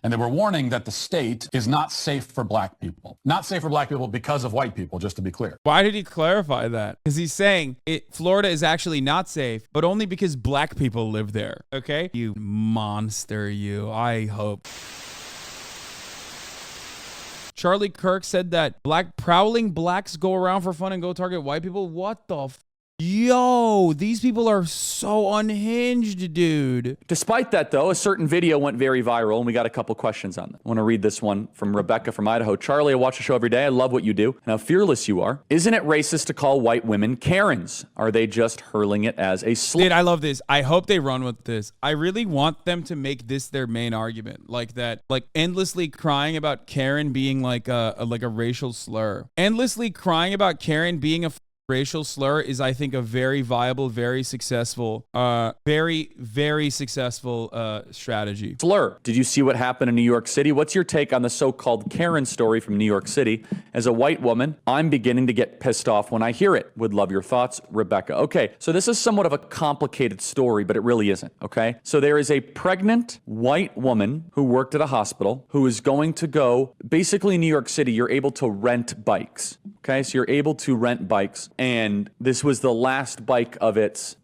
And they were warning that the state is not safe for black people. Not safe for black people because of white people, just to be clear. Why did he clarify that? Because he's saying Florida is actually not safe, but only because black people live there. Okay? You monster, you. I hope. Charlie Kirk said that prowling blacks go around for fun and go target white people. What the Yo, these people are so unhinged, dude. Despite that, though, a certain video went very viral, and we got a couple questions on it. I want to read this one from Rebecca from Idaho. Charlie, I watch the show every day. I love what you do and how fearless you are. Isn't it racist to call white women Karens? Are they just hurling it as a slur? Dude, I love this. I hope they run with this. I really want them to make this their main argument. Like that, like endlessly crying about Karen being like a racial slur. Endlessly crying about Karen being a racial slur is, I think, a very viable, very successful, very successful strategy. Slur. Did you see what happened in New York City? What's your take on the so-called Karen story from New York City? As a white woman, I'm beginning to get pissed off when I hear it. Would love your thoughts, Rebecca. Okay, so this is somewhat of a complicated story, but it really isn't, okay? So there is a pregnant white woman who worked at a hospital who is going to go, basically in New York City, you're able to rent bikes, okay? So you're able to rent bikes. And this was the last bike of its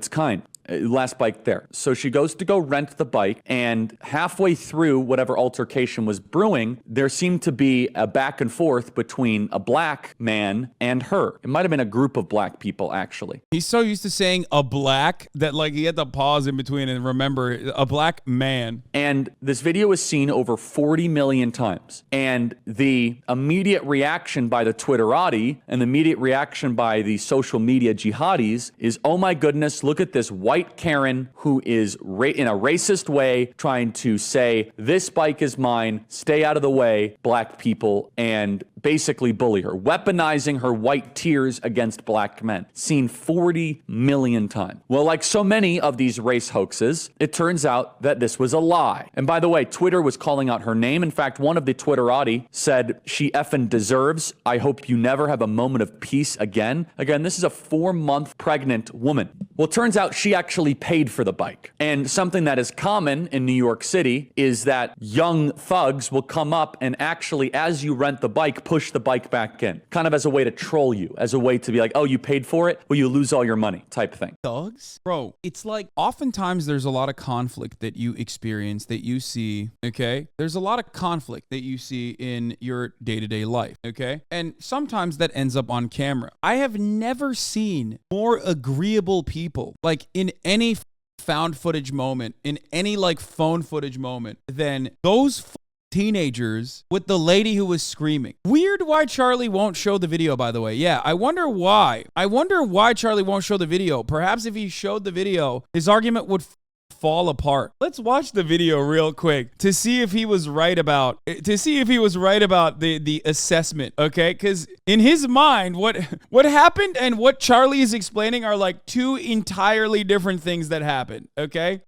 kind. Last bike there. So she goes to go rent the bike, and halfway through whatever altercation was brewing, there seemed to be a back and forth between a black man and her. It might have been a group of black people, actually. He's so used to saying a black that like he had to pause in between and remember a black man. And this video was seen over 40 million times. And the immediate reaction by the Twitterati and the immediate reaction by the social media jihadis is, oh my goodness, look at this white Karen who is in a racist way trying to say, this bike is mine, stay out of the way, black people, and basically bully her, weaponizing her white tears against black men. Seen 40 million times. Well, like so many of these race hoaxes, it turns out that this was a lie. And by the way, Twitter was calling out her name. In fact, one of the Twitterati said, she effing deserves. I hope you never have a moment of peace again. Again, this is a 4-month pregnant woman. Well, it turns out she actually paid for the bike. And something that is common in New York City is that young thugs will come up and actually, as you rent the bike, push the bike back in, kind of as a way to troll you, as a way to be like, oh, you paid for it? Well, you lose all your money type thing. Thugs? Bro, it's like oftentimes there's a lot of conflict that you experience, that you see, okay? There's a lot of conflict that you see in your day-to-day life, okay? And sometimes that ends up on camera. I have never seen more agreeable people, like in any found footage moment, in any like phone footage moment, than those teenagers with the lady who was screaming. Weird why Charlie won't show the video, by the way. Yeah, I wonder why. I wonder why Charlie won't show the video. Perhaps if he showed the video, his argument would fall apart. Let's watch the video real quick to see if he was right about the assessment, okay? Because in his mind, what happened and what Charlie is explaining are like two entirely different things that happened, okay?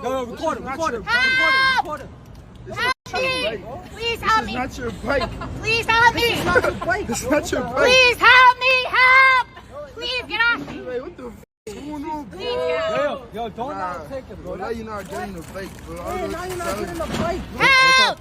No, record him. Help! Help me! Please help me! It's not your bike. Please help me! It's not your bike. It's not your bike. Please help me! Help! Please get off me! Wait, what the f is going on, bro? Please get off me! Yo, don't not take it, bro. Now you're not getting the bike, bro. Yeah, now you're not getting the bike, bro. Help!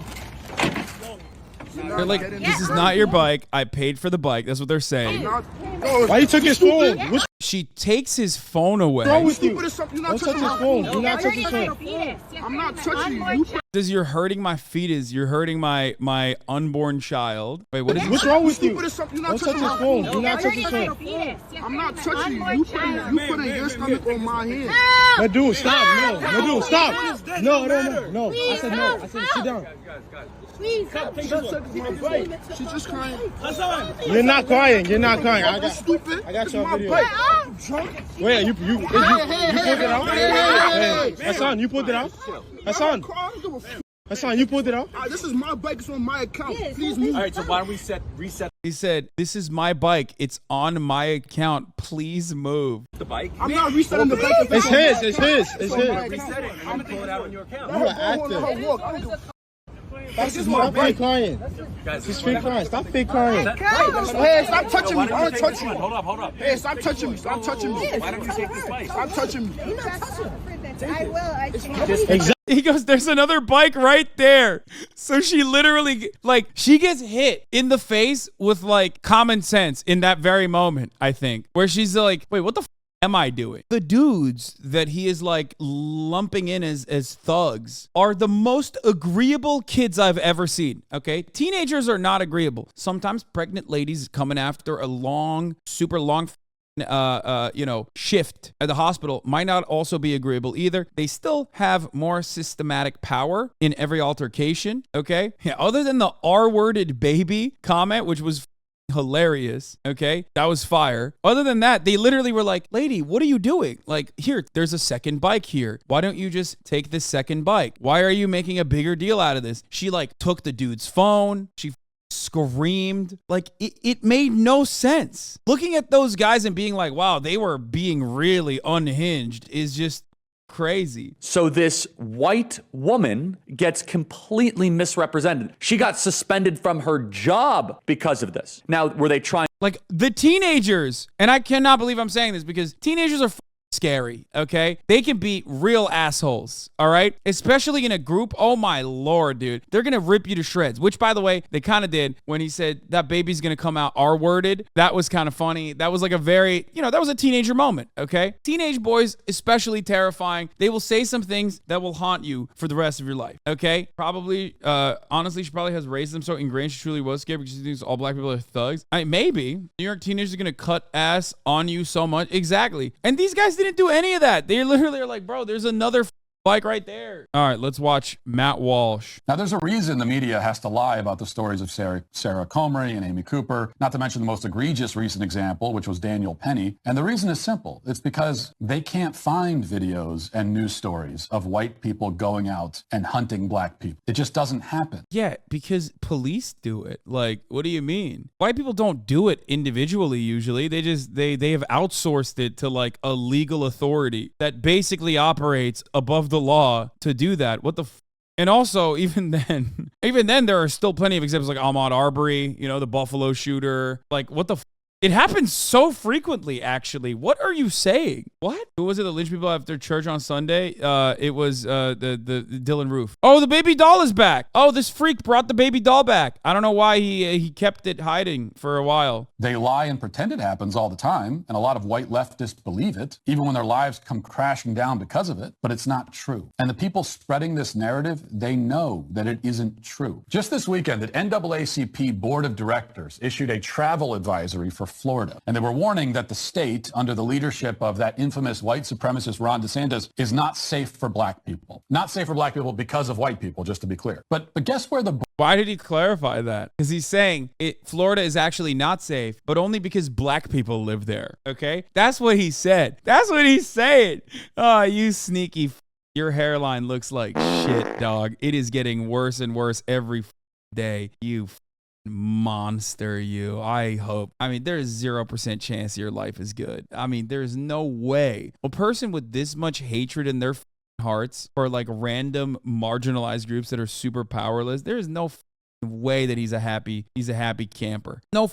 They're like, this is not your bike. I paid for the bike. That's what they're saying. Why you took his phone? What's She takes his phone away. wrong with you? You're not touching his phone. You're not touching his phone. I'm not touching you. Says you're hurting my fetus. You're hurting my unborn child. Wait, what is What's wrong with you? Don't touch his phone. You're not touching his phone. I'm not touching you. You putting your stomach on my hand. No, dude, stop. No, dude, stop. No. I said no. I said sit down. Please help me! She's just crying. You're not crying. You're not crying. I got your video. Drunk. Wait, you pulled it out? Hey, Hassan, you pulled it out? Hassan, you pulled it out? This is my bike. It's on my account. Please move. All right, so why don't we reset He said, this is my bike. It's on my account. Please move. the bike? I'm not resetting the bike. It's his. Reset it and then pull it out on your account. You are active. This is my fake crying. Guys, This is fake crying. Stop fake crying. Hey, stop touching me. I want to touch you. Hold up. Hey, stop touching me. Stop touching me. Why don't you take this bike? Stop touching me. I will. I he goes, there's another bike right there. So she literally, like, she gets hit in the face with, like, common sense in that very moment, I think, where she's like, wait, what the am I doing? The dudes that he is like lumping in as thugs are the most agreeable kids I've ever seen. Okay. Teenagers are not agreeable. Sometimes pregnant ladies coming after a long, super long shift at the hospital might not also be agreeable either. They still have more systematic power in every altercation. Okay. Yeah. Other than the R-worded baby comment, which was hilarious. Okay. That was fire. Other than that, they literally were like, lady, what are you doing? Like, here, there's a second bike here. Why don't you just take this second bike? Why are you making a bigger deal out of this? She like took the dude's phone. She screamed. Like, it made no sense. Looking at those guys and being like, wow, they were being really unhinged is just crazy. So this white woman gets completely misrepresented. She got suspended from her job because of this. Now, were they trying? Like, the teenagers, and I cannot believe I'm saying this because teenagers are scary, okay? They can be real assholes, all right? Especially in a group. Oh my Lord, dude. They're gonna rip you to shreds, which, by the way, they kind of did when he said that baby's gonna come out R-worded. That was kind of funny. That was like a very, that was a teenager moment, okay? Teenage boys, especially terrifying. They will say some things that will haunt you for the rest of your life, okay? Probably, honestly, she probably has racism so ingrained she truly was scared because she thinks all black people are thugs. Maybe. New York teenagers are gonna cut ass on you so much. Exactly. And these guys didn't do any of that. They literally are like, bro, there's another bike right there. All right, let's watch Matt Walsh. Now, there's a reason the media has to lie about the stories of Sarah Comrie and Amy Cooper, not to mention the most egregious recent example, which was Daniel Penny. And the reason is simple. It's because they can't find videos and news stories of white people going out and hunting black people. It just doesn't happen. Yeah, because police do it. Like, what do you mean? White people don't do it individually usually. They have outsourced it to like a legal authority that basically operates above the law to do that. What the and also, even then, there are still plenty of examples like Ahmaud Arbery, the Buffalo shooter. Like, what the it happens so frequently, actually. What are you saying? What? Who was it that lynched people after church on Sunday? It was the Dylan Roof. Oh, the baby doll is back. Oh, this freak brought the baby doll back. I don't know why he kept it hiding for a while. They lie and pretend it happens all the time, and a lot of white leftists believe it, even when their lives come crashing down because of it, but it's not true. And the people spreading this narrative, they know that it isn't true. Just this weekend, the NAACP Board of Directors issued a travel advisory for Florida, and they were warning that the state, under the leadership of that infamous white supremacist Ron DeSantis, is not safe for black people. Not safe for black people because of white people, just to be clear. But guess where the... Why did he clarify that? Because he's saying Florida is actually not safe, but only because black people live there, okay? That's what he said. That's what he's saying. Oh, you sneaky your hairline looks like shit, dog. It is getting worse and worse every day. You monster, you. There's 0% chance your life is good. There's no way. A person with this much hatred in their hearts for like random marginalized groups that are super powerless, there's no way that he's a happy camper. No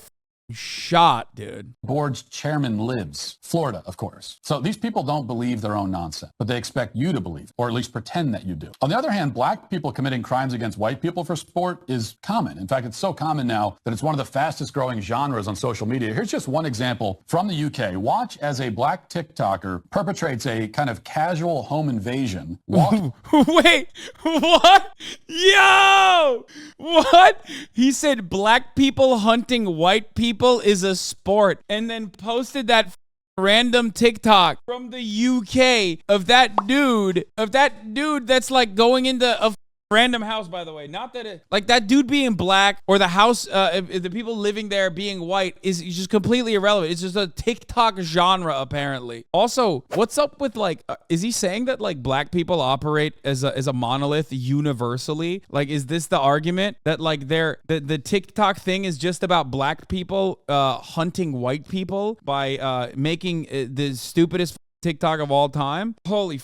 shot, dude. Board's chairman lives. Florida, of course. So these people don't believe their own nonsense, but they expect you to believe, or at least pretend that you do. On the other hand, black people committing crimes against white people for sport is common. In fact, it's so common now that it's one of the fastest growing genres on social media. Here's just one example from the UK. Watch as a black TikToker perpetrates a kind of casual home invasion. Wait, what? Yo! What? He said black people hunting white people is a sport, and then posted that random TikTok from the UK of that dude that's like going into a random house, by the way. Not that it, like that dude being black or the house, if the people living there being white is just completely irrelevant. It's just a TikTok genre, apparently. Also, what's up with like, is he saying that like black people operate as a monolith universally? Like, is this the argument that like the TikTok thing is just about black people hunting white people by making the stupidest TikTok of all time? Holy